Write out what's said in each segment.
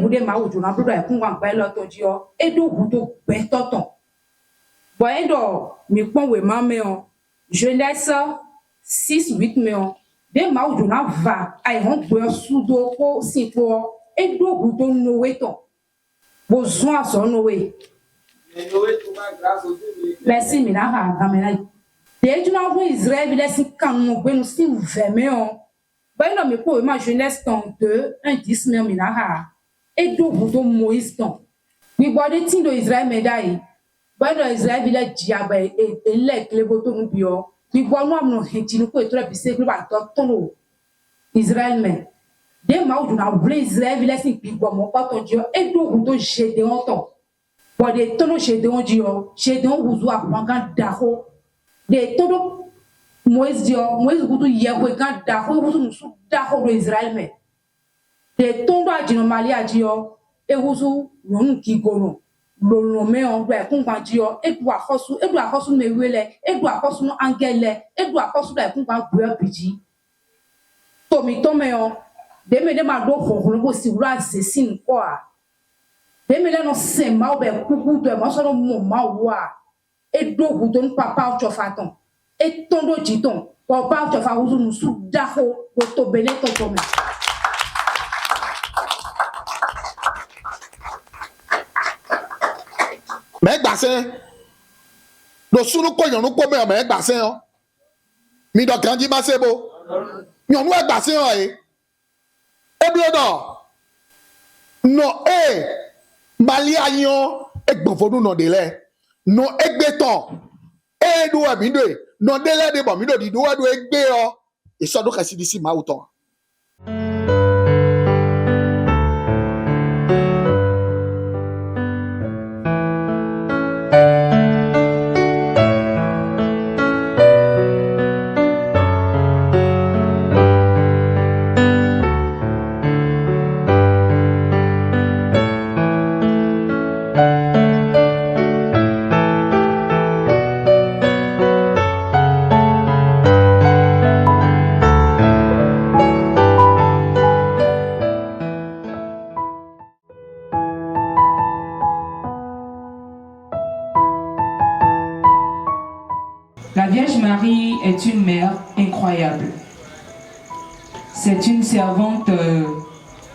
bude ma uju na brudo e kunwa gba lo to ji o e do budo gbe toton bo e do mi pon we ma me o Genèse 6:8 me o de ma uju na va ai hon gbe sudo ko sipo e do budo no we ton bo zon aso no we Merci mina ha gamena de ju na ho Israël bi si kan mo gbe no si veme o ba ino mi ko ma Genèse 32 1:10 me mina ha e do budo Moïse ton mi bo de tin do Israël me dai ba ino Israël bi le dia ba e le klebo to mu bi o mi bo no am no henti ko e to bi se ko ba to ton Israël me de ma o na vle Israël bi le si bi bo mo pa ton dio e do budo Gédéon ton bo de tono Gédéon dio Gédéon buzu a kan daho de todo Moïse dio Moïse buzu yego kan daho buzu su daho do Israël me de tondo ajino mali adio e buzu yon ki gono lo me on do e kun kan dio e do akosu me wele e do akosu no angele e do akosu da kun kan gbe biji to mi to me on de me de ma do foforo bo si wura se sin ko a de me le no se ma be kuku do e mo so no mo ma wa e do hu don papa o chofaton e tondo jiton papa o chofa wuzu nu su daho bo to beneto to me me gbasin do sunu ko yonu ko me gbasin o mi do kanji ma sebo yonu e gbasin o e bi odo no mali ayan egbonfodu no de le no egbeton e do e mi do no de le de bo mi do di do egbe o isodo kasi di si ma uton. La Vierge Marie est une mère incroyable. C'est une servante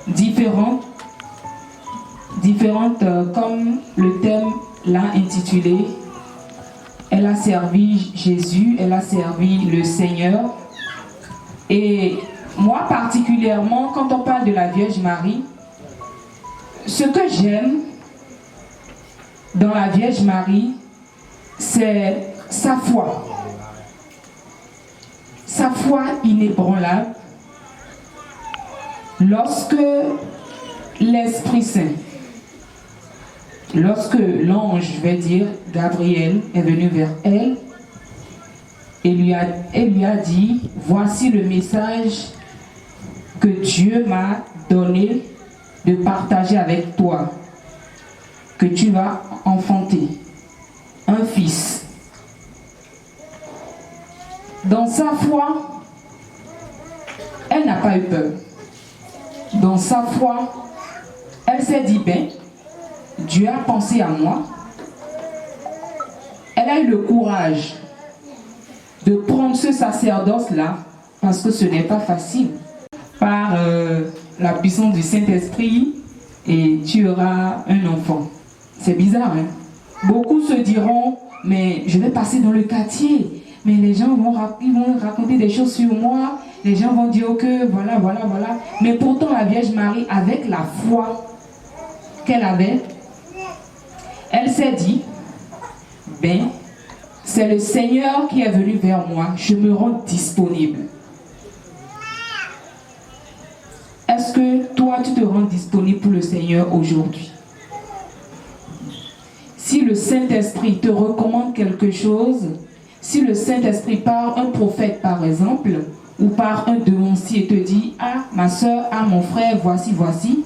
différente comme le thème l'a intitulé. Elle a servi Jésus, elle a servi le Seigneur. Et moi particulièrement, quand on parle de la Vierge Marie, ce que j'aime dans la Vierge Marie, c'est sa foi inébranlable. Lorsque l'Esprit Saint, lorsque l'ange, je vais dire, Gabriel, est venu vers elle et lui a dit, voici le message que Dieu m'a donné de partager avec toi, que tu vas enfanter un fils. Dans sa foi, elle n'a pas eu peur. Dans sa foi, elle s'est dit, ben, Dieu a pensé à moi. Elle a eu le courage de prendre ce sacerdoce-là, parce que ce n'est pas facile. Par la puissance du Saint-Esprit, et tu auras un enfant. C'est bizarre, hein? Beaucoup se diront, mais je vais passer dans le quartier. Mais les gens vont raconter des choses sur moi. Les gens vont dire que voilà. Mais pourtant, la Vierge Marie, avec la foi qu'elle avait, elle s'est dit, ben, c'est le Seigneur qui est venu vers moi. Je me rends disponible. Est-ce que toi, tu te rends disponible pour le Seigneur aujourd'hui? Si le Saint-Esprit te recommande quelque chose, si le Saint-Esprit par un prophète par exemple, ou par un devancier te dit, ah ma soeur, ah mon frère, voici,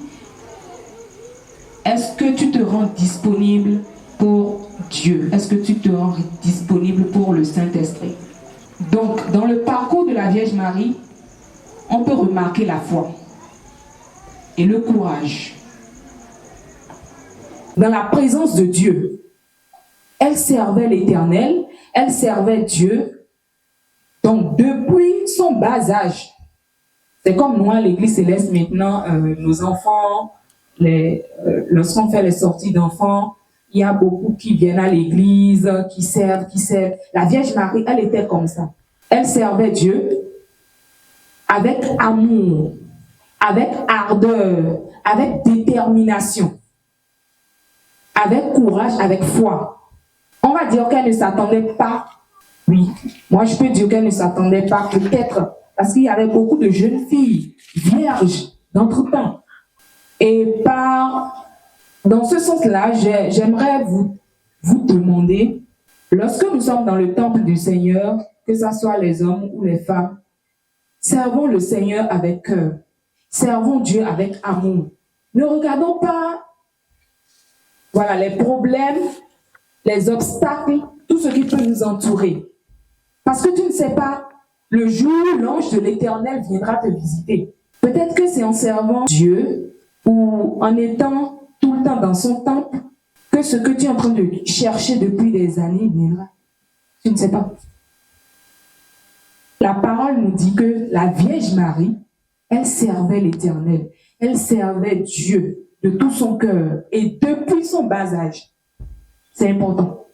est-ce que tu te rends disponible pour Dieu? Est-ce que tu te rends disponible pour le Saint-Esprit? Donc, dans le parcours de la Vierge Marie, on peut remarquer la foi et le courage dans la présence de Dieu. Elle servait l'Éternel, elle servait Dieu, donc depuis son bas âge. C'est comme nous à l'Église céleste maintenant, nos enfants, lorsqu'on fait les sorties d'enfants, il y a beaucoup qui viennent à l'église, qui servent. La Vierge Marie, elle était comme ça. Elle servait Dieu avec amour, avec ardeur, avec détermination, avec courage, avec foi. On va dire qu'elle ne s'attendait pas. Oui, moi je peux dire qu'elle ne s'attendait pas, peut-être, parce qu'il y avait beaucoup de jeunes filles vierges d'entre-temps. Et dans ce sens-là, j'aimerais vous demander, lorsque nous sommes dans le temple du Seigneur, que ce soit les hommes ou les femmes, servons le Seigneur avec cœur, servons Dieu avec amour. Ne regardons pas les problèmes, les obstacles, tout ce qui peut nous entourer. Parce que tu ne sais pas, le jour où l'ange de l'Éternel viendra te visiter. Peut-être que c'est en servant Dieu ou en étant tout le temps dans son temple que ce que tu es en train de chercher depuis des années viendra. Tu ne sais pas. La parole nous dit que la Vierge Marie, elle servait l'Éternel. Elle servait Dieu de tout son cœur et depuis son bas âge. C'est important.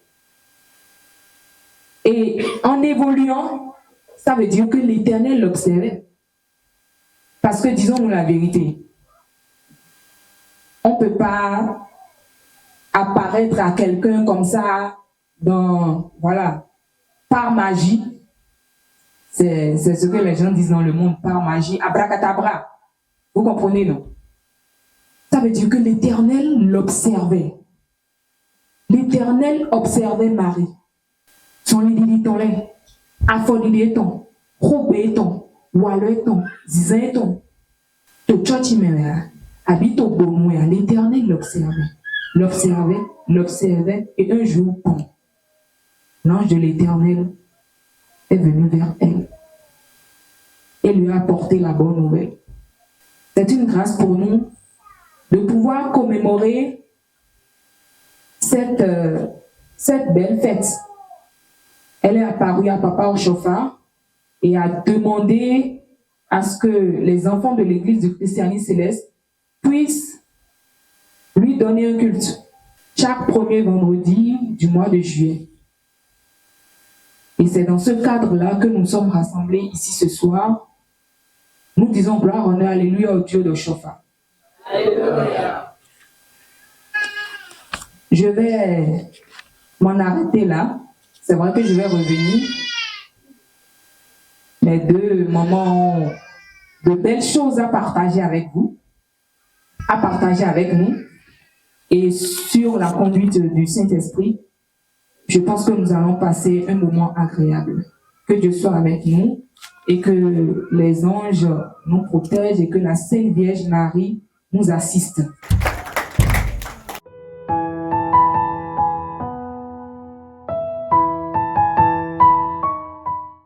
Et en évoluant, ça veut dire que l'Éternel l'observait. Parce que disons-nous la vérité, on ne peut pas apparaître à quelqu'un comme ça, par magie. C'est ce que les gens disent dans le monde, par magie, abracadabra. Vous comprenez, non? Ça veut dire que l'Éternel l'observait. L'Éternel observait Marie. Son lidiliton, afodiliton, robeton, waleton, zizaton, to chochimera, habito bonouya. L'Éternel l'observait, et un jour, l'ange de l'Éternel est venu vers elle et lui a apporté la bonne nouvelle. C'est une grâce pour nous de pouvoir commémorer cette belle fête. Elle est apparue à Papa au chauffard et a demandé à ce que les enfants de l'église du christianisme céleste puissent lui donner un culte chaque premier vendredi du mois de juillet. Et c'est dans ce cadre-là que nous sommes rassemblés ici ce soir. Nous disons gloire, honneur, alléluia au Dieu de chauffard. Alléluia. Je vais m'en arrêter là. C'est vrai que je vais revenir. Les deux mamans ont de belles choses à partager avec vous, à partager avec nous. Et sur la conduite du Saint-Esprit, je pense que nous allons passer un moment agréable. Que Dieu soit avec nous et que les anges nous protègent et que la Sainte Vierge Marie nous assiste.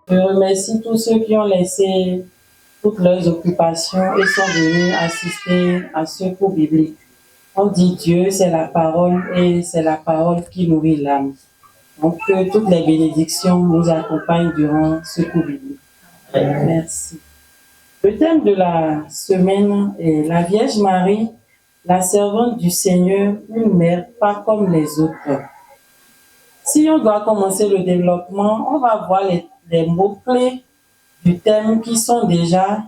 Je remercie tous ceux qui ont laissé toutes leurs occupations et sont venus assister à ce cours biblique. On dit Dieu, c'est la parole et c'est la parole qui nourrit l'âme. Donc que toutes les bénédictions nous accompagnent durant ce cours biblique. Merci. Le thème de la semaine est la Vierge Marie, la servante du Seigneur, une mère pas comme les autres. Si on doit commencer le développement, on va voir les mots-clés du thème qui sont déjà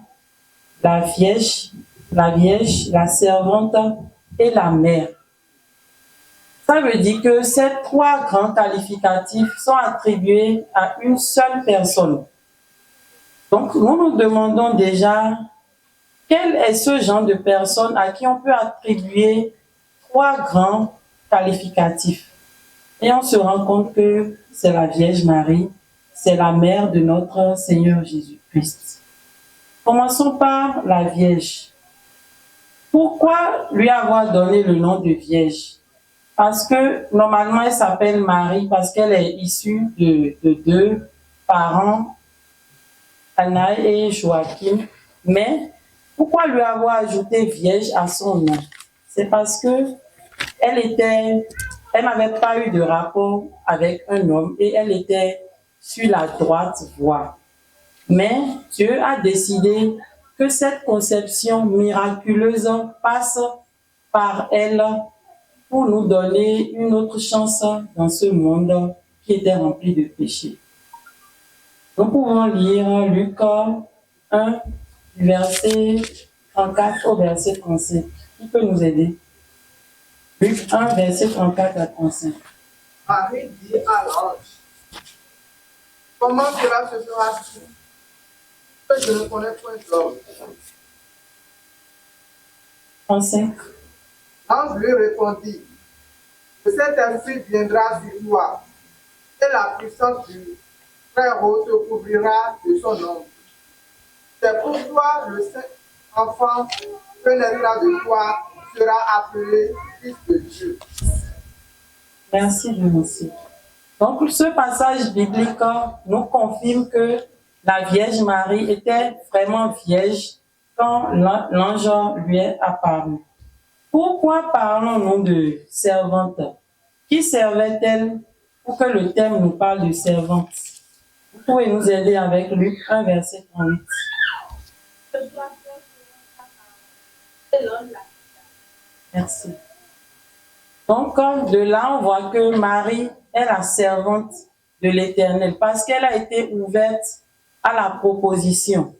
la Vierge, la servante et la mère. Ça veut dire que ces trois grands qualificatifs sont attribués à une seule personne. Donc, nous nous demandons déjà quel est ce genre de personne à qui on peut attribuer trois grands qualificatifs. Et on se rend compte que c'est la Vierge Marie, c'est la mère de notre Seigneur Jésus-Christ. Commençons par la Vierge. Pourquoi lui avoir donné le nom de Vierge? Parce que normalement elle s'appelle Marie parce qu'elle est issue de deux parents, Anna et Joachim. Mais pourquoi lui avoir ajouté Vierge à son nom? C'est parce que elle n'avait pas eu de rapport avec un homme et elle était sur la droite voie. Mais Dieu a décidé que cette conception miraculeuse passe par elle pour nous donner une autre chance dans ce monde qui était rempli de péchés. Nous pouvons lire Luc 1, verset 34 au verset 35. Qui peut nous aider? Luc 1, verset 34 à 35. Marie dit à l'ange, comment cela se fera-t-il que je ne connais point d'homme? 35. L'ange lui répondit, le Saint-Esprit viendra sur toi, et la puissance du Très-Haut te couvrira de son ombre. C'est pourquoi le Saint-Enfant que naîtra de toi sera appelé Fils de Dieu. Merci, merci. Donc, ce passage biblique nous confirme que la Vierge Marie était vraiment vierge quand l'ange lui est apparu. Pourquoi parlons-nous de servante? Qui servait-elle pour que le thème nous parle de servante? Vous pouvez nous aider avec Luc 1, verset 38. Merci. Donc, de là, on voit que Marie est la servante de l'Éternel parce qu'elle a été ouverte à la proposition.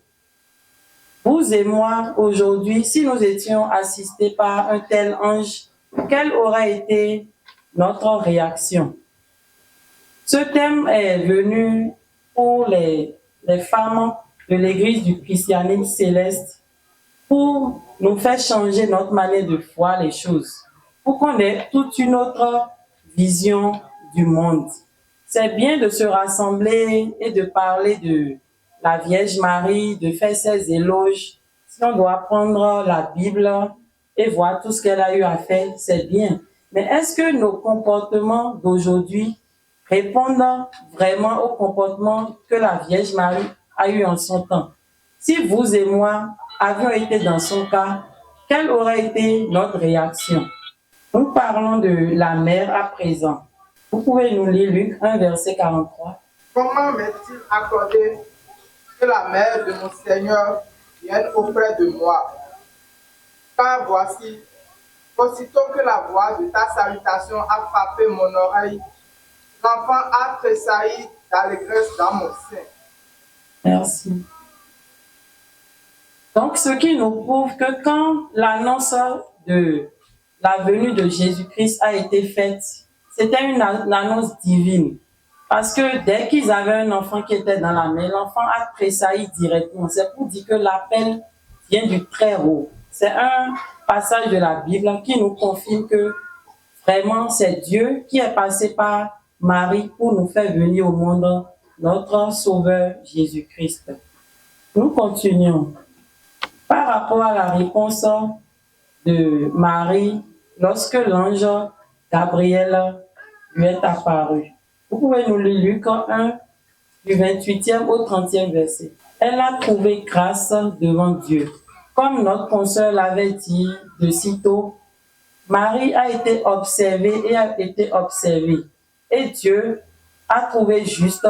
Vous et moi, aujourd'hui, si nous étions assistés par un tel ange, quelle aurait été notre réaction? Ce thème est venu pour les femmes de l'Église du christianisme céleste pour nous faire changer notre manière de voir les choses, pour qu'on ait toute une autre vision du monde. C'est bien de se rassembler et de parler de la Vierge Marie, de faire ses éloges. Si on doit prendre la Bible et voir tout ce qu'elle a eu à faire, c'est bien. Mais est-ce que nos comportements d'aujourd'hui répondent vraiment au comportement que la Vierge Marie a eu en son temps? Si vous et moi avions été dans son cas, quelle aurait été notre réaction? Nous parlons de la mère à présent. Vous pouvez nous lire Luc 1, verset 43. Comment m'est-il accordé que la mère de mon Seigneur vienne auprès de moi? Car voici, aussitôt que la voix de ta salutation a frappé mon oreille, l'enfant a tressailli d'allégresse dans mon sein. Merci. Donc, ce qui nous prouve que quand l'annonce de la venue de Jésus-Christ a été faite, c'était une annonce divine. Parce que dès qu'ils avaient un enfant qui était dans la main, l'enfant a tressailli directement. C'est pour dire que l'appel vient du Très-Haut. C'est un passage de la Bible qui nous confirme que vraiment c'est Dieu qui est passé par Marie pour nous faire venir au monde notre Sauveur Jésus-Christ. Nous continuons. Par rapport à la réponse de Marie, lorsque l'ange Gabriel lui est apparu. Vous pouvez nous lire Luc 1, du 28e au 30e verset. Elle a trouvé grâce devant Dieu. Comme notre consoeur l'avait dit de sitôt, Marie a été observée et a été observée. Et Dieu a trouvé juste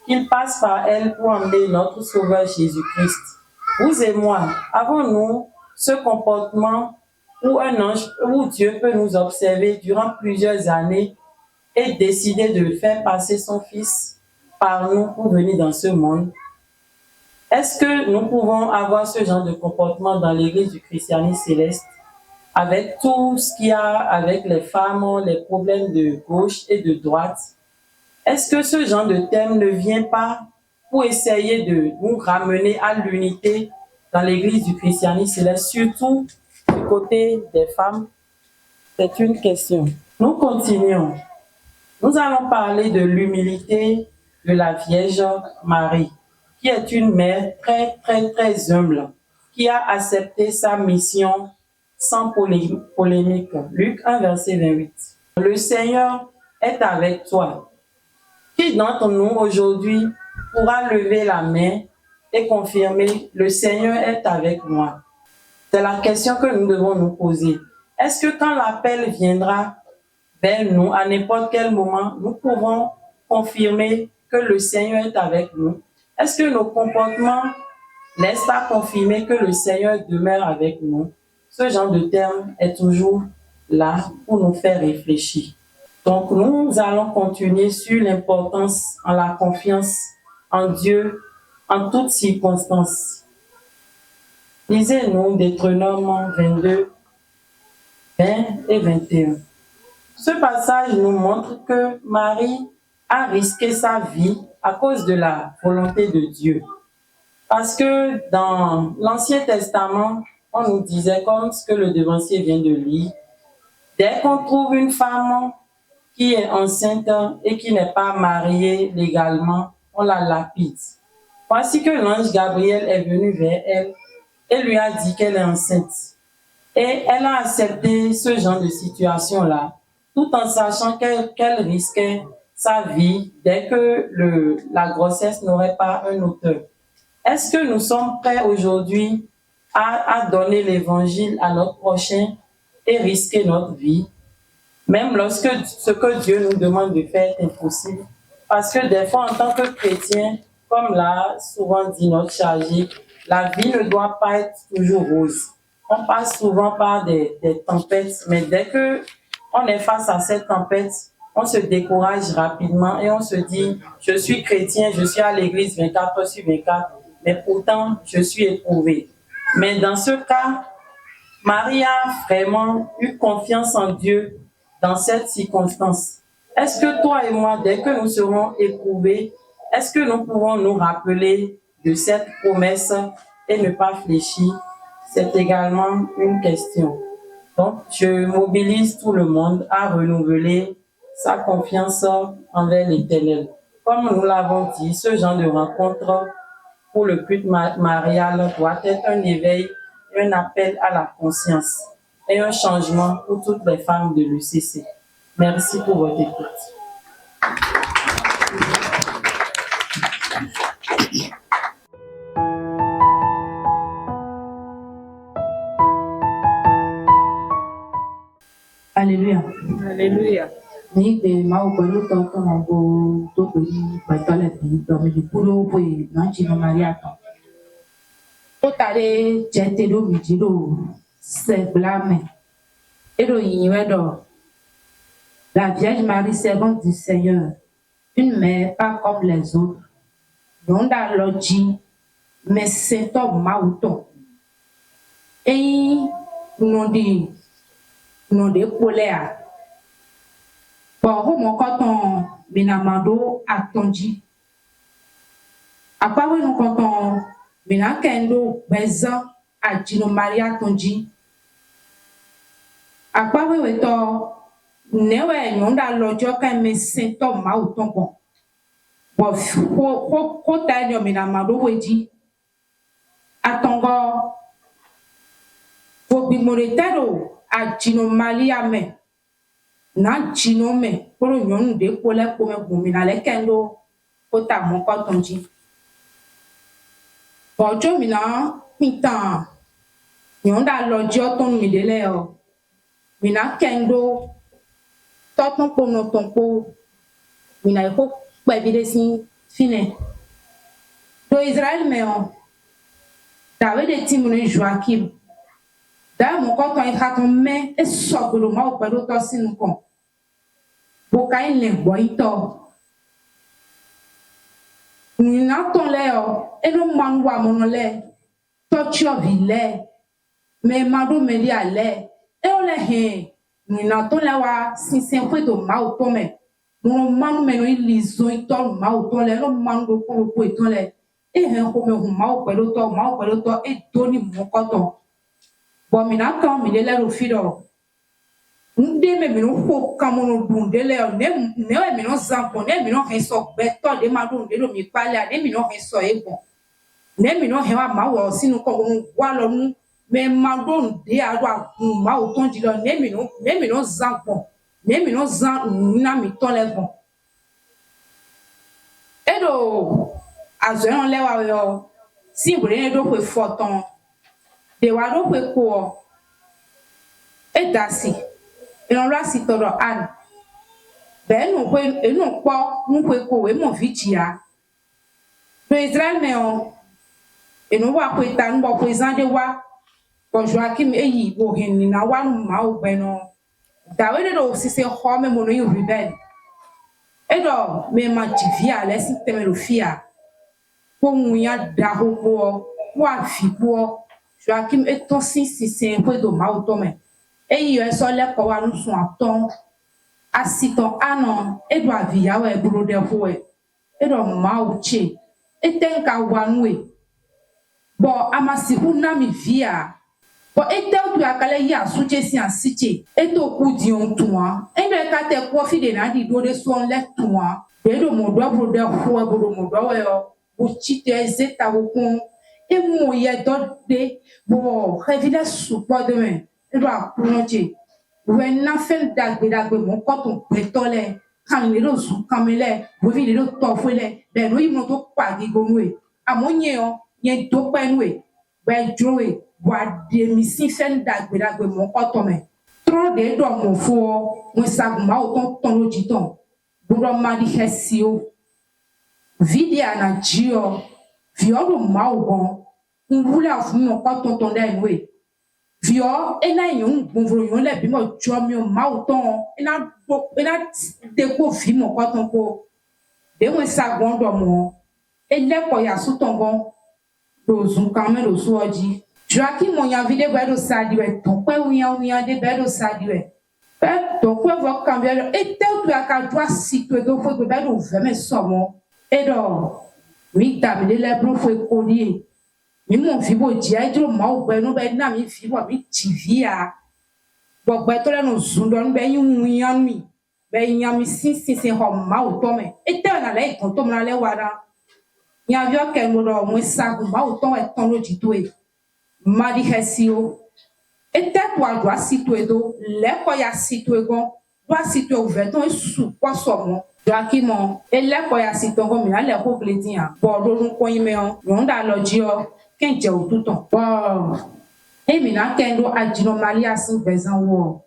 qu'il passe par elle pour emmener notre Sauveur Jésus-Christ. Vous et moi, avons-nous ce comportement où un ange, où Dieu peut nous observer durant plusieurs années et décider de faire passer son Fils par nous pour venir dans ce monde? Est-ce que nous pouvons avoir ce genre de comportement dans l'Église du christianisme céleste avec tout ce qu'il y a avec les femmes, les problèmes de gauche et de droite? Est-ce que ce genre de thème ne vient pas pour essayer de nous ramener à l'unité dans l'Église du christianisme céleste, surtout du côté des femmes? C'est une question. Nous continuons. Nous allons parler de l'humilité de la Vierge Marie, qui est une mère très, très, très humble, qui a accepté sa mission sans polémique. Luc 1, verset 28. Le Seigneur est avec toi. Qui d'entre nous aujourd'hui pourra lever la main et confirmer « Le Seigneur est avec moi ». C'est la question que nous devons nous poser. Est-ce que quand l'appel viendra vers nous, à n'importe quel moment, nous pouvons confirmer que le Seigneur est avec nous? Est-ce que nos comportements laissent à confirmer que le Seigneur demeure avec nous? Ce genre de terme est toujours là pour nous faire réfléchir. Donc, nous allons continuer sur l'importance en la confiance en Dieu en toutes circonstances. Lisez-nous Deutéronome 22, 20 et 21. Ce passage nous montre que Marie a risqué sa vie à cause de la volonté de Dieu. Parce que dans l'Ancien Testament, on nous disait, comme ce que le devancier vient de lire, dès qu'on trouve une femme qui est enceinte et qui n'est pas mariée légalement, on la lapide. Voici que l'ange Gabriel est venu vers elle et lui a dit qu'elle est enceinte. Et elle a accepté ce genre de situation-là, tout en sachant qu'elle risquait sa vie dès que la grossesse n'aurait pas un auteur. Est-ce que nous sommes prêts aujourd'hui à donner l'évangile à notre prochain et risquer notre vie, même lorsque ce que Dieu nous demande de faire est impossible? Parce que des fois, en tant que chrétien, comme l'a souvent dit notre chargé, la vie ne doit pas être toujours rose. On passe souvent par des tempêtes, mais dès qu'on est face à cette tempête, on se décourage rapidement et on se dit, je suis chrétien, je suis à l'église 24 heures sur 24, mais pourtant, je suis éprouvé. Mais dans ce cas, Marie a vraiment eu confiance en Dieu dans cette circonstance. Est-ce que toi et moi, dès que nous serons éprouvés, est-ce que nous pouvons nous rappeler de cette promesse et ne pas fléchir? C'est également une question. Donc, je mobilise tout le monde à renouveler sa confiance envers l'Éternel. Comme nous l'avons dit, ce genre de rencontre pour le culte marial doit être un éveil et un appel à la conscience et un changement pour toutes les femmes de l'UCC. Merci pour votre écoute. Alléluia. Alléluia. Ni de ma o pẹ̀lú tọ́tọ́ wọn bó tó pè ní pẹ̀tọ́lẹ̀ bí dọ̀mìlì kúrò bó e náà jìnnà Maria tán. Ó tàdé jẹ́ tẹ́lẹ̀ òmìjì ló sẹ́gblámẹ̀. Èrò yìnyín wẹ́ dọ̀. La Vierge Marie, servante du Seigneur, une mère pas comme les autres. Non da lodji, mais c'est un mauton. Et non de colère. Pour mon coton, minamando attendu. À part nous coton, minakendo, bezan, à Gino Maria attendu. À part oui, newe non da lodjo kan me c'est un mauton bon. Bon, ko ta ni minamando weji. Atongo, for bimoretero. A Gino Maria me na Gino me poro nyonu de kole kome gumina le kendo kota mon kotonji bojo mina pintan nyonda lojo ton mi dele o mina kendo toton pono tonpo mina ko pe bidesi fine do Israël me on David de Timon Joachim da mon coton est raton mais et sort le mal pour l'autre si nous con boka il ne boito ni na ton leo e no manwa mon le tocho vile mais mado me li ale e o le he ni na ton lewa si sempre do mal to me mon manu me no ilizo ito mal to le no manu ko ko ito le e he ko me mal pour l'autre e doni mon coton. Bon, mina quand mi dele ro fido. Nde me no ko kamono dun dele ne me no zampo ne mi no henso beto de ma dun dele mi pale ne mi no henso ebo. Ne mi no hewa ma wo sinu ko wa lo nu me ma dun de adwa ma o ton di lo ne mi no zampo ne mi no zan na mi ton le bon. Edo azo on le wa yo si bure do ko foton de wa do ko et dasi et on l'a si toro an ben non quoi nous pouvons quoi mon vitia le Israël mais on et nous va quoi tan bon présent de wa bon Joachim eyi bo hin na wa no ma o ben no da we do si se ho me mo no yu rebel e do me ma tivia le si teme lo fia ko munya da ho po wa fi po Joachim e to si se ko do ma o to me eyi yo so le ko wa no so aton asiton anon e do avia we bro de ho e do ma o che e tenka wa nwe bo amasi una mi via bo etel tu akale ya suche si ansiche eto ku di on tuan endo e ka te ko fi de na di do de so le tuan de do mo do bro de ho bro mo do we o bo chite ezeta wo kun e mo ye do de bo revile su po de me e do akunje we na fel dagbe mo ko ton pe tole kan le do su kamele bo vi le do to fele de no yi mo to pa gi gonu e amonye o ye do pe nu e be joe wa de mi si fen dagbe mo ko me tro de do mo fo mo sagma o ton lo jiton buro ma di hesio vidia na jio vio do ma o bon nwula fun mo ko ton de nu e vio ena yun gbonvro yun le bi mo jo mi o ma o ton ena de ko vi mo ko ton ko de mo sagbon do mo ele ko ya su ton bon do zun kan me do su oji Joachim mon ya vide bedo sadiwe ton kwe uya de bedo sadiwe pe ton kwe vo cambia et tel tu aka doa sitwe do fo be bedo veme somo e do mi tam de le bro fo kodie mi mon fibo ji ajro ma o gbe no be na mi fibo mi tivia bo gbe to le no zundo no be yun yan mi be yan mi sin ho ma o to me e tel na le kon to na le wara nya vio ke mo do mo sa ma o to e ton lo jito e Madi hesio ete kwa doa situe do le ko ya situe gon doa situe ouverton e su kwa somo Joachim ele ko ya situe gon mi na le ko gledi an bo do run ko ime on yon da lo ji o ken je o tuton bo e mi na kendo ajinomalia sin bezan wo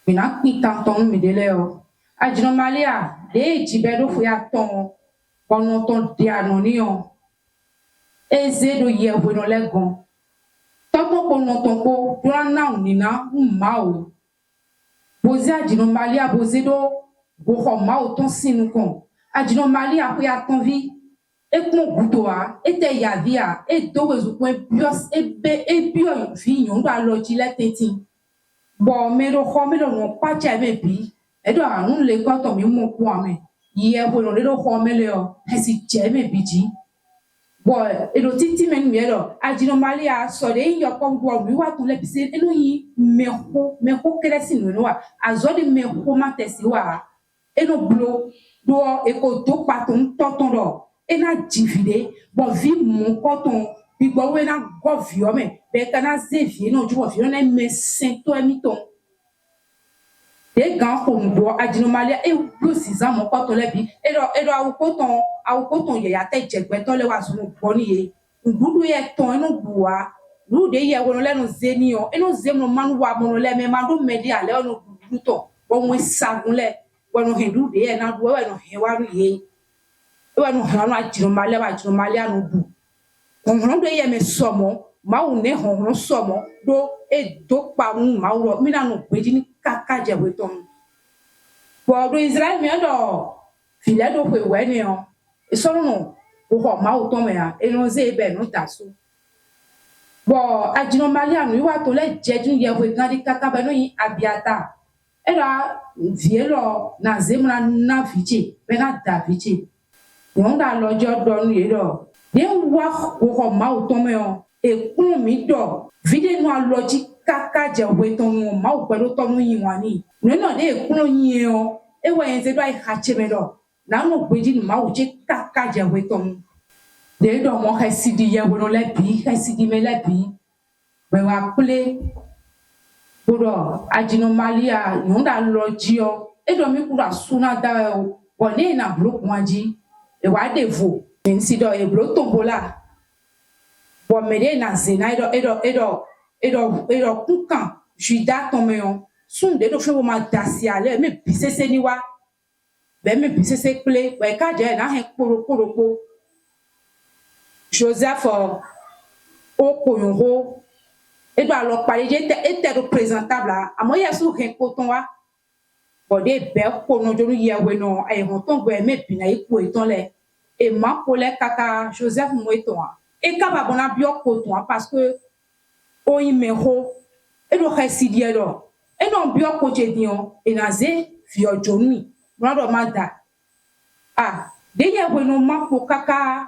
mi na pin tanton mi dele o ajinomalia de ji bedo fu ya ton kono ton de anoni on eze do ye wo no le gon Toto kono tonko plana unina mao. Bozi ajinomalia bozi do go mao ton sinu kon. Ajinomalia ko ya ton vi e kon gutoa e te ya via e do wezu kon bios e bio vi yon do aloji le tetin. Bo me do ho me do no pa cha be bi e do anun le ko to mi mo ku ame. Ye bo no le do ho me le o e si je me bi ji. Boy, et le titi men mielo, ajinomalia so de yo kom go wi wa to le pise enu yi meho kresi no wa azode meho matesi wa eno blo do e ko to paton toton do ena divide bon vi mon koton bi gbo we na go vi o me be kana ze vi no ju vi na me sento emiton de gan ko ndo ajinomalia e blo siza mon koton le bi e do awu koton ye ya te jegbe to le wa sunu boni ye ndudu ye ton enu buwa nu de ye wono le no zeni o enu zemno manu wa mono le me mando medi ale onu dudu to bo mo sagun le wono hindu de ye na do we no he wa ye we no hanu ajinomalia no bu honhon de ye me somo ma wu ne honhon somo do e do pa mu ma wo mi na no gbeji ni kaka je we ton bo do Israel mi do file do pe we ni o so no wo ma o to me a eno ze be no taso bo ajinomalia no wa to le jejun ye we gan di kaka be no yin abiata era vielo na zemna na viche be na da viche won da lojo do nu ye do de wa wo ma o to me o e kun mi do vide no aloji kaka je we to mo ma o pe lo to nu yin wa ni no no de kun yin o e we yen se do ai ha che me do na no gbeji ni ma o je kaka je we to mu de do mo ha sidi ye wo no le bi ha sidi me le bi be wa kule boro ajinomalia no da lo ji o e do mi kura suna da o bo ni na block wan ji e wa de vo en si do e block tombola bo me de na ze na e do kunkan Judas tombé son de do fo ma dasiale me bisese ni wa be me bisese ple we ka je na he koro Joseph o koyonro et doit alors parler était représentable à moi yesu he koton wa bo de be ko no jonu ye we no ai hon ton gbe me bi na ipo iton le e ma ko le kaka Joseph mo iton e ka ba bona bio koton parce que o imero e do residie do e no bio ko je dion e na ze fio jonu mo do mada de ye we no ma ko kaka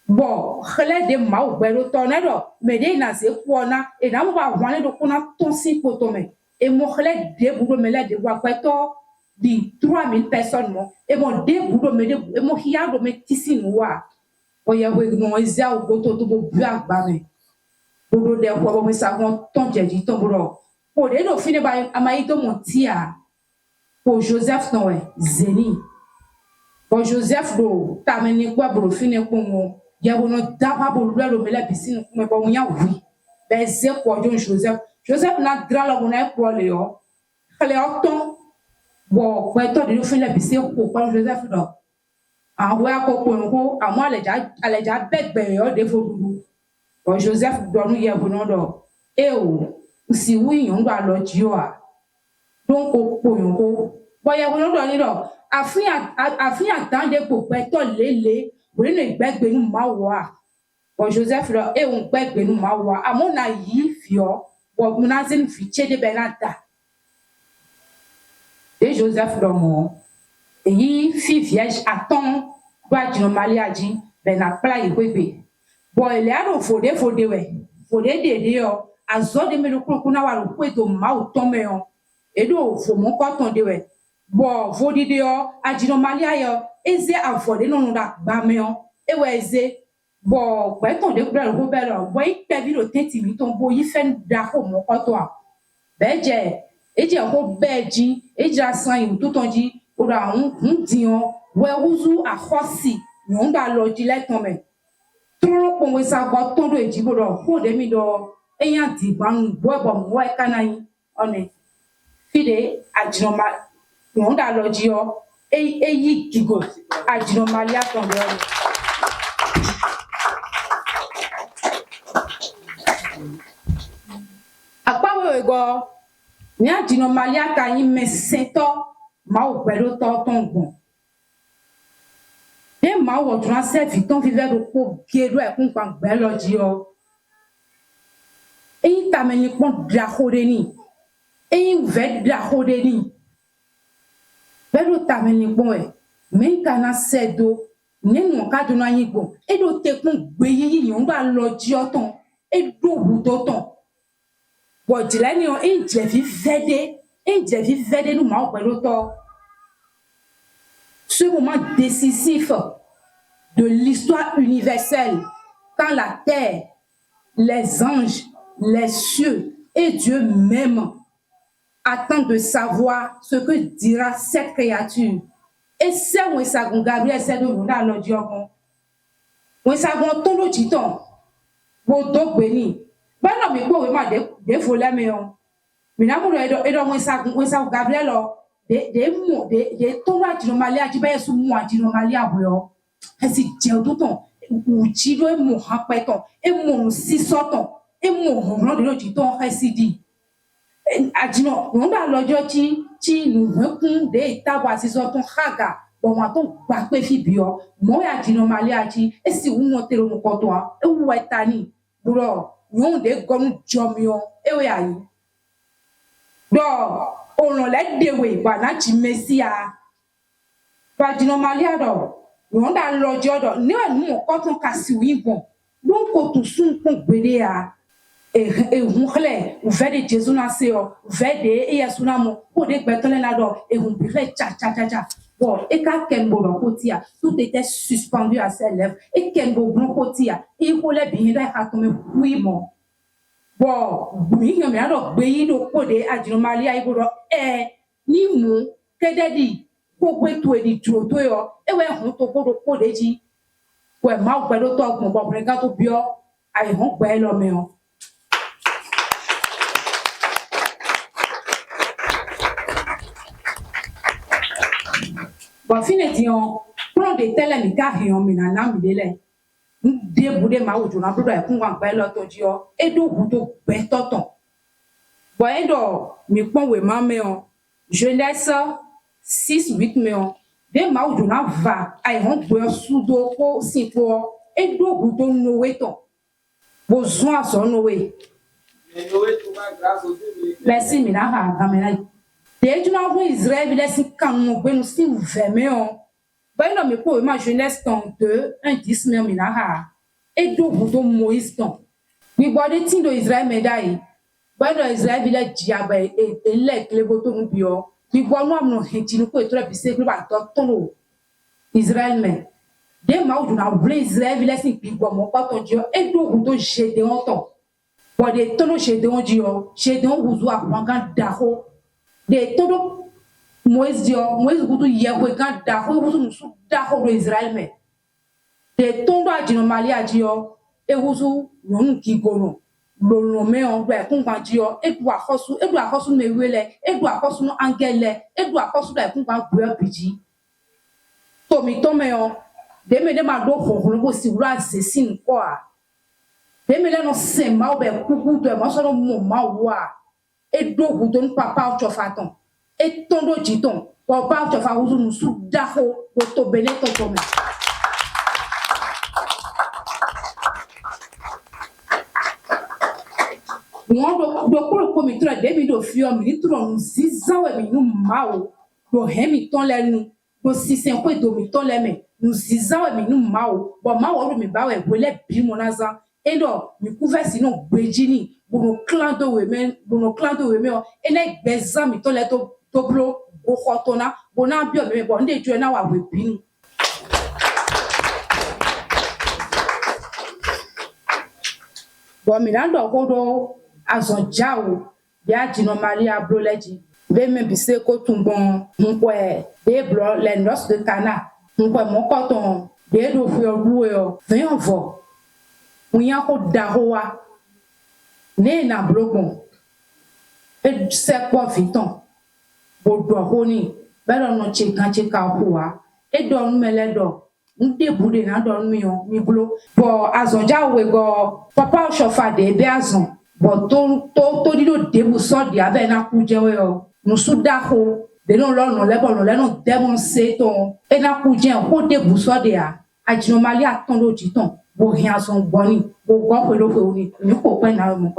bon khele de ma o gbero to na do me de na ze ko na e na mo ba wan do ko na ton si ko to me et mon collègue de boulot me l'a de voir di 3000 personnes mo et mon de boulot me de et mon hiya do me tisi noa o ya we no ezia o goto to bo bia gba me boulot de ko bo sa won ton jeji ton boulot o de do fini ba amayi to mon tia pour Joseph no zeni pour Joseph do ta me ni kwa bro fini ko mo ya wono da ba boulot lo me la piscine ko me bo nya oui ben ze ko Joseph n'a drala bona pour Léo. Léo bon ouais toi de faire la piscine pour Joseph do. En ouais ko à moi les ja bête ben de fo bon Joseph do nous ya bono do. E o si oui on doit lo dio a. Donc ko bon ya bono do ni do. Afin attendre pour to lele, pour ne gbegbe nu ma wa. Bon Joseph do e on gbegbe nu ma wa. A mo na yi fio bon munazin fiche de benata et Joseph Domo et yi fi vierge attend doit dino maliaji ben a pla ikwebe bon ele aro fode we fode de yo azo de me lo kuna wa lo kweto ma o tome yo e do fo mo ko ton de we bon fode de yo adino malia yo eze afode no da gba me yo e we eze bon ouais ton de couleur ko belle ouais pe vi lo teti mi ton bo yi fen da ko mo ko to beje e je ko beji e ja san yin to ton ji o da hun dion we uzu a khosi yon da lo ji le ton me ton ko we sa go ton do eji bo do ko de mi do eyan di ban bo mo e kana yin one fide ajinoma yon da lo ji o yi gigo ajinoma lia ton do ego ni adino malia ka yin mesento ma o pelo to ton gon e ma wo tran serve ton viver do ko gero e kun kan gbe lo ji o e ta me ni pon dra hore ni e ve dra hore ni belo ta me ni pon e me kana sedo nínú ka do na yin gon e do te kun gbe yi yon ba lo ji o ton e do wu to ton bon dilani on injevi vede nous ma pelo to ce moment décisif de l'histoire universelle quand la terre les anges les cieux et Dieu même attendent de savoir ce que dira cette créature et c'est où ça Gabriel c'est de nous là le Dieu on ça gon ton lo titon bo do gbeni ba no mi ko we ma de fo le mi o mi na mu do mo sa Gabriel o de to wa jino mali aji ba yesu mu ajino mali abo e si je o ton u ji do mu han pe ton e mu si so ton e mu hon ro de lo ji ton e si di ajino no da lojo ti nu kun de ta wa si so ton haga bon wa ton gba pe fi bi o mo ya jino mali aji e si wu mo tero nu ko to e wu etani bro yon de gonu jomio ewe ayi do olon le dewe ba na ji mesia ba dino malia do yon da lojo do ni anu ko tun kasi wi bon don ko tun sun kun gbede a e hun khle u ve de Jésus na se o ve de e yesu na mo ko de gbetole na do e hun bi re cha bon et ka kenbo do kotia tout était suspendu à ses lèvres et kenbo bon kotia e ko le bi da ha to me wi mo bon mi yo me ado gbe yi do ko de ajino malia ibo do ni mu kededi ko gbe to edi duro to yo e we hun to ko de ji we ma gbe do to ogun bo bre ka to bio ai hun gbe lo me o Bon, finalement, prendre des tels mi ka hion mi na na mi dele. De bude ma ojo na brodo e kun wan pe lo to ji o. E do hu to pe toton. Bon, e do mi pon we ma me on. Genèse 6-8 me on. De ma ojo na va ai hon gbe sudo ko si po. E do hu to no we ton. Besoin so no we. Mais Noé trouva grâce aux yeux de Merci mi na ha gamena. Desde não vou Israël laisse quand nous venons si vous fermons. Ben non mais pour ma Genèse 32 1-10 me mi na ha. Et do hu Moïse ton. Mi bode tin do Israël medai. Ben do Israël vile diaba e le kleboto mu bio. Mi bo no am no henti no ko etra bi se ba to ton Israël me. De ma o na vle Israël vile si bi bo mo pa ton dio e do hu Gédéon ton. Bode tono Gédéon dio. Gédéon hu zo akwan daho. De todo Moïse dio Moïse gudu yego kan daho hu musu daho do Israël me. De tondo ajino mali adio e huzu non ki gono. Lo me on gbe kun kan dio e do akosu me wele e do akosu no angele e do akosu da kun kan gbe biji. To mi to me on de me de ma do ho bo si wura se sin ko a. De me le no se ma be kuku do ma so no mo ma wa. E do hu don papa o chofaton. E tondo jiton. Papa o chofa huzu musu daho o to bele to me. Mo do ko ko mi tra David do fio mi tro nu zizawe mi nu mao do hemi ton le nu do sisen ko do mi ton le me nu zizawe mi nu mao bo mao ro mi bawe bole bi mo naza endo mi couvert no gbejini bono clan do we me o ene gbeza mi ton le to blo o khotona bona bi o me bo nde ju na wa we binu. Bo mi na do ko do azon jawo bi ajino Maria broleji be me bi se ko tunbon nko e de blo le nos de Cana nko mo ko ton de do fi odu e o vin vo unya ko dahoa ne na blogon e se ko viton bo do honi be lo no chika huwa e do nu mele do nde bude na do mi o mi blo bo azon jawo we go papa o shofa de be azon bo to dido debu so di abe na ku jewe o musu daho de no lo no le no démoncer ton e na ku je ko debu so de a ajino mali aton lo jiton bo hin azon gboni bo gbo pe lo fe oni ni ko pe na mo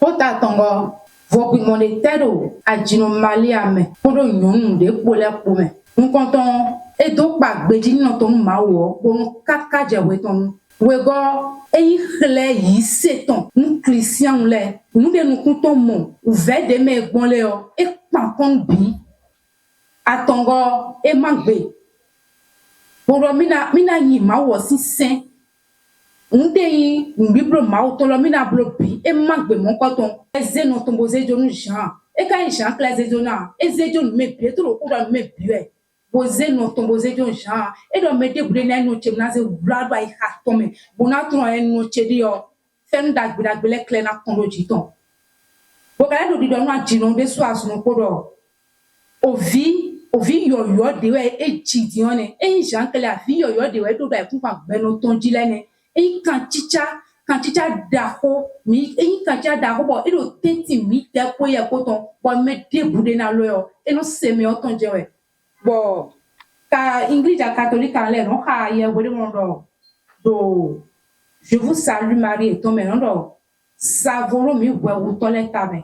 ko ta tongo vo ku monetero ajino mali ame ko do nyonu de po le po me nkonton e do pa gbeji nínú ton ma wo bo kaka je we ton we go e khle yi seton un christian le un de nu kun ton mo u ve de me gbon le o e pa kon bi atongo e magbe bo ro mina yi ma wo si sen un de yi un biblo ma o to lo mina blo bi e magbe mo ko ton e ze no ton bo ze jo nu jan e ka yi jan kle ze jo na e ze jo nu me bi to ro ko do me bi e boze no tomboze jo jan e do me de bude na no che na ze brado ai ha to me bona tron en no che dio fen da gbele kle na kondo jiton bo ka do di do no ajino de so asun ko do ovi yo de we e ji di one e jan kle afi yo de we do da ku pa gbe no ton ji lene e kan chicha da ho mi e kan chicha da ho bo e do teti mi te ko ye ko ton bo me de bude na lo yo e no se me o ton je we bon ka English catholique en l'air non ha ye wele mon do je vous salue Marie et ton menon do savoro mi we wu to le tabe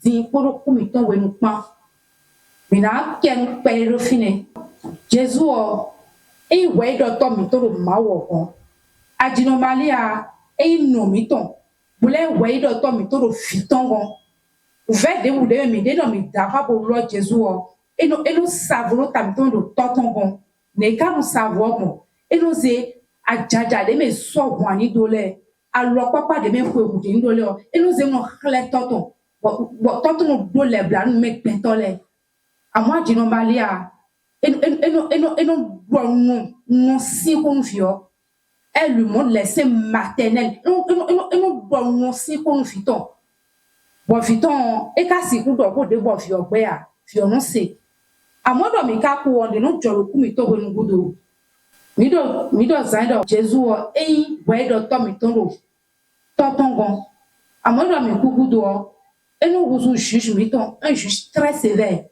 din poro ku mi ton we nu pan mi na ken pe ro fine Jesus o e we do to mi to ro ma wo kon ajino Maria e no mi ton bule we do to mi to ro fi ton gon ve de wu de mi de do mi da pa bo lo Jesus o e no savoro tamton do toton gon ne ka no savoro bon e no ze ajaja de me so bon ani dole alo papa de me fo egun de dole o e no ze no khle toton bo toton do le bla no me pentole amwa jino Maria e no bo no si kon fio elle le monde laisser maternel e no bo no si kon fiton Bon fiton e ka si ku do ko de bo fi ogbe a fi onu se amodo mi ka ku on de no joro ku mi to we nu gudo mi do zain do jesu o eyin we do to mi ton ro to ton gon amodo mi ku gudo o eno wuzu juge mi ton un juge très sévère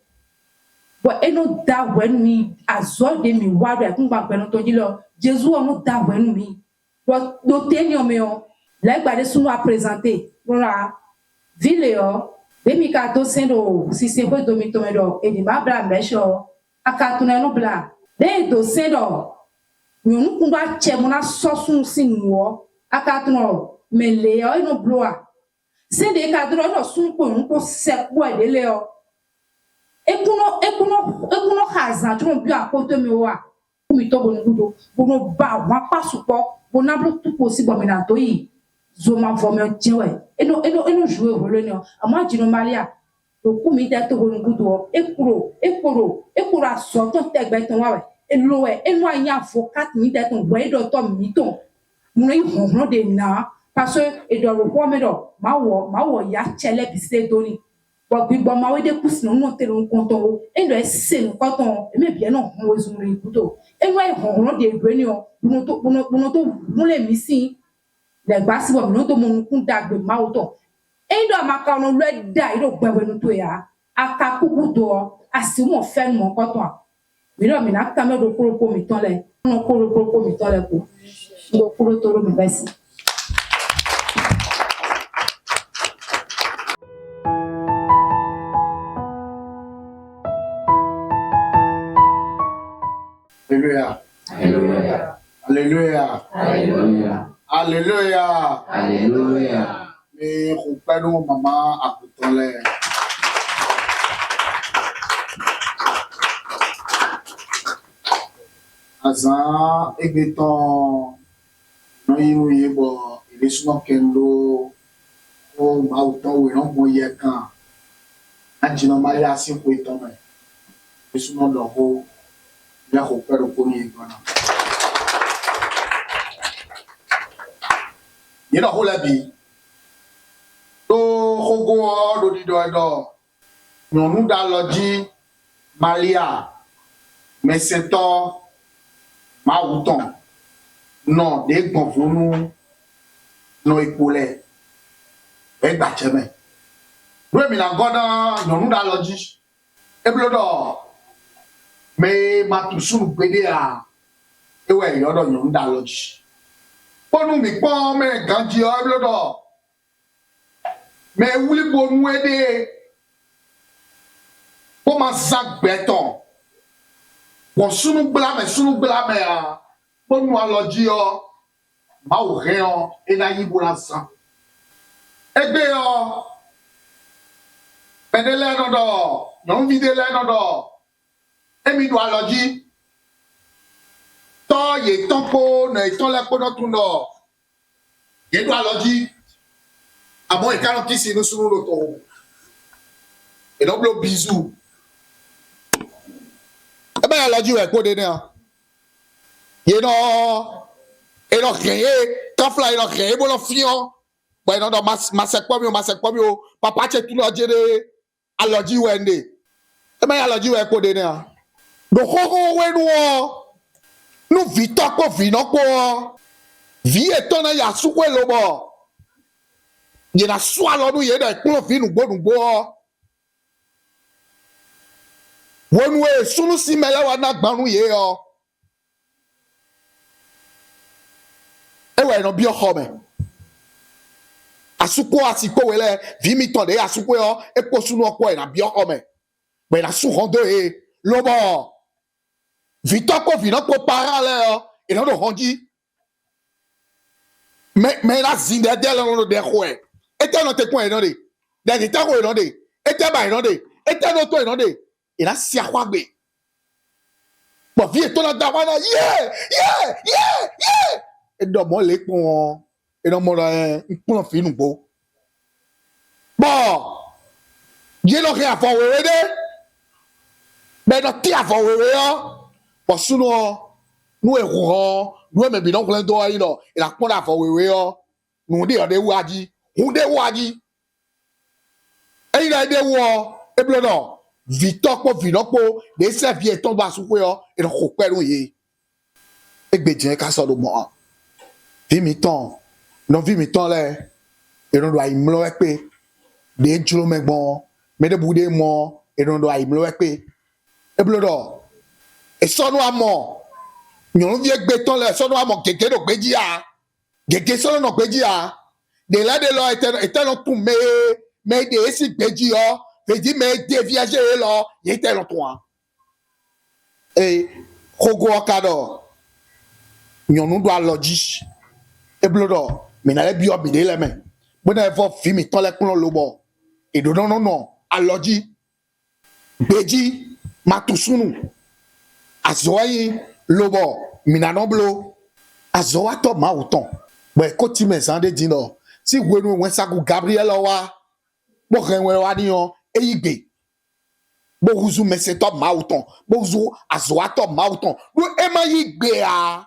bo eno da we nu mi azo de mi wa do e kun gba pe no to ji lo jesu o no da we nu mi do teni o me o la gba de sunu a présenter voilà ville yo demi ka to sendo si se ko do mi to me do e di ma bra mesho aka to na no bla de do sendo nyonu kun ba che mo na sosun sinwo aka to no mele yo no bloa sende ka do no sun ko nko se po e dele yo ekuno hazan to no bi akoto mi wa mi to bo ngudo bo no ba wa pasupo bo na blo tout possible mi na to yi zoma vome jewe eno jouer rôle ni ama jino maria to ku mi de to bo ngudo ekuro aso to tegbe ton wa we elo we eno anya avocat mi de ton we do to mi ton mo yi honro de na parce que e do ro me do ma wo ya chele bi se do ni bo gbigbo ma we de kusi no te lo konton o eno e se no konton e me bi no hon we zun ri gudo eno e honro de gbe ni o buno to mo le mi sin le gba si bo mi no to mo kun dagbe ma o to endo amaka no le da iro gbewe no to ya aka kuku do asi mo fe mo konton mi no mi na ka me do kuro ko mi ton le no kuro ko mi ton le ko do kuro to ro mi besi. Alléluia. Alléluia. Alléluia. Alléluia. Alléluia. Alléluia. Mais on peut nous maman à côté là. Azan egeton no yiru yebo ilesuno kendo o mauton we no moye kan ajino maria sin ko iton me ilesuno lo ho ya ko pero ko ni gona yena ho labi do hogo do di do no nu da loji maria meseto mauton non de gbonfunu no ipole e gba cheme do mi na godan no nu da loji e blodo me matusunu gbede a ewe yodo no nu da loji ponu mi pon me ganji o e blodo me wuli bonu ede ko ma sagbeton ko sunu blame a ponu aloji o ma o re o e na yibo la san egbe o pedele no do no videle no do emi do aloji to ye tonko na iton le kono tun do ye do aloji amo e kan kisi no sunu lo to e no blo bizu e ba aloji we ko de ne ye no e no créé quand fly no créé bo lo fion bo no do masekpo mi o papa che tu lo jere aloji we nde e ba aloji we ko de ne do ho we nu vito ko vino ko vi eto na ya su ko lo bo ye na swalo nu ye da klo fi nu gbo wonu e sunu si mele wa na gbanu ye o ewe no bi o me asuko asiko wele vi mi ton de asuko o e ko sunu oko e na bi o me be na su hondo e lo bo vito ko vi no ko parale o e no do honji me na zinde de lo de ko e ete no te ko e no de de te ko e no de ete ba e no de ete no to e no de e na si akwagbe bo vi eto na da wa na yeah e do mo le pon e no mo ra pon fi nu bo ye lo ke afo wewe de be do ti afo wewe o bo sunu nu e ro nu e me bi don klen do ayi lo e la pon afo wewe o nu de o de waji hu de waji là des wo et blodo Victor ko vinokpo de servir ton ba soupe yo et donc ko pelu yi e gbe jin ka so do mo vi mi ton non vi mi ton le et non do ai mlo e pe de juro me gbon me de bude mo et non do ai mlo e pe e blodo e so no amo nyon vi gbe ton le so no amo keke do gbeji a gege so no gbeji a de là de lo était non tout mais de esi gbeji yo veut dire mais déviager là il était longtemps et kogo okado nyonu do aloji e blodo me na le bi obide le me bo na fo fi mi ton le kun lobo e do non aloji beji matusunu azoyi lobo mi na no blo azowa to ma uton bo e ko ti me zande dino si wenu wen sagu Gabriel wa bo renwe wa ni on eyigbe bo huzu mese top mauton bo huzu azoa top mauton do ema yigbe a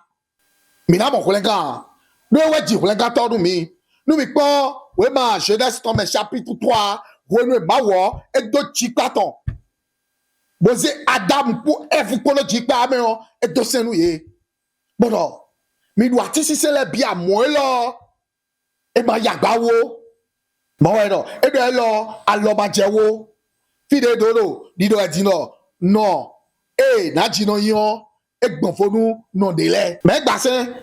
mi na mo kolega do we di kolega to du mi nu mi po we ma Genèse tome chapitre 3 wo nu ma wo e do chipaton bo ze Adam pour Eve ko lo chipa me o e do senu ye bodo mi do atisi se le bia mo lo e ma yagba wo mo we do e do lo alo ma jewo fide dodo dido adino no na jino yon egbonfonu no dele me gbasen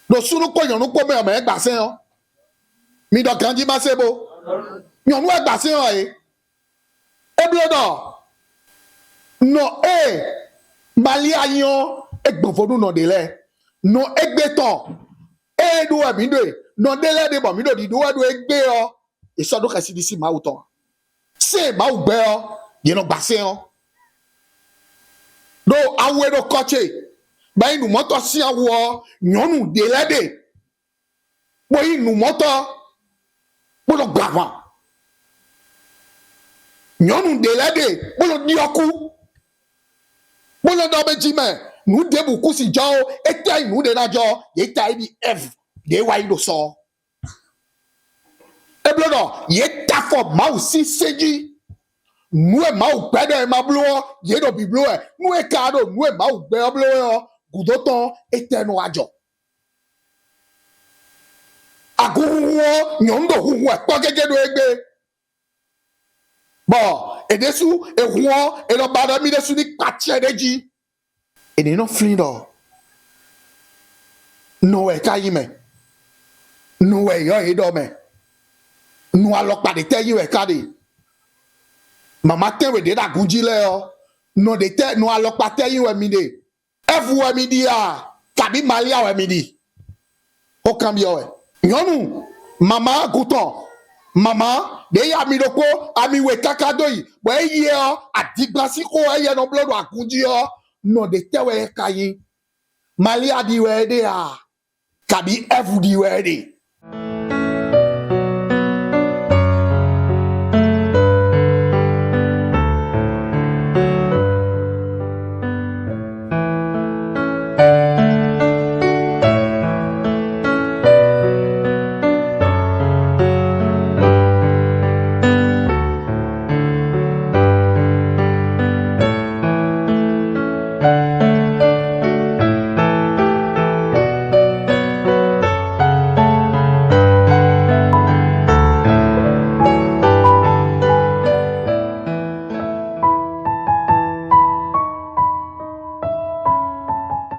do sunu ko yon ko me gbasen o mi do kanji masebo yon we gbasen o e blodo no mali ayon egbonfonu no dele no egbeton do e mi do no dele de bo mi do dido do egbe o iso do kasi disi ma uton se ma ugbe o ye no gbase o do awe do koche ba inu moto si awo nyonu de lede bo inu moto bo do gbava nyonu de lede bo do dioku bo do do bejime nu de buku si jo eta inu de na jo ye ta bi f de wa ido so e blodo ye ta fo ma usi seji nu e ma u pede ma blo ye do biblo e nu e ka do nu e ma u gbe blo yo gudoton etenu ajo aguwo nyondo huwo e po gege do egbe bo edesu ehuo e do bada mi desu ni patie deji e ni no flindo no e kayime no e yo e do me nu alopa de te yin e kade mama te we de da gunji le o no de te nu alopa te yin we mi de efu we mi di a kabi malia we mi di o cambio we nyonu mama guton mama de ya mi doko ami we kakado yi bo eye o adigbasi ko eye no blodo agunji o no de te we kayin malia di we de a kabi efu di we de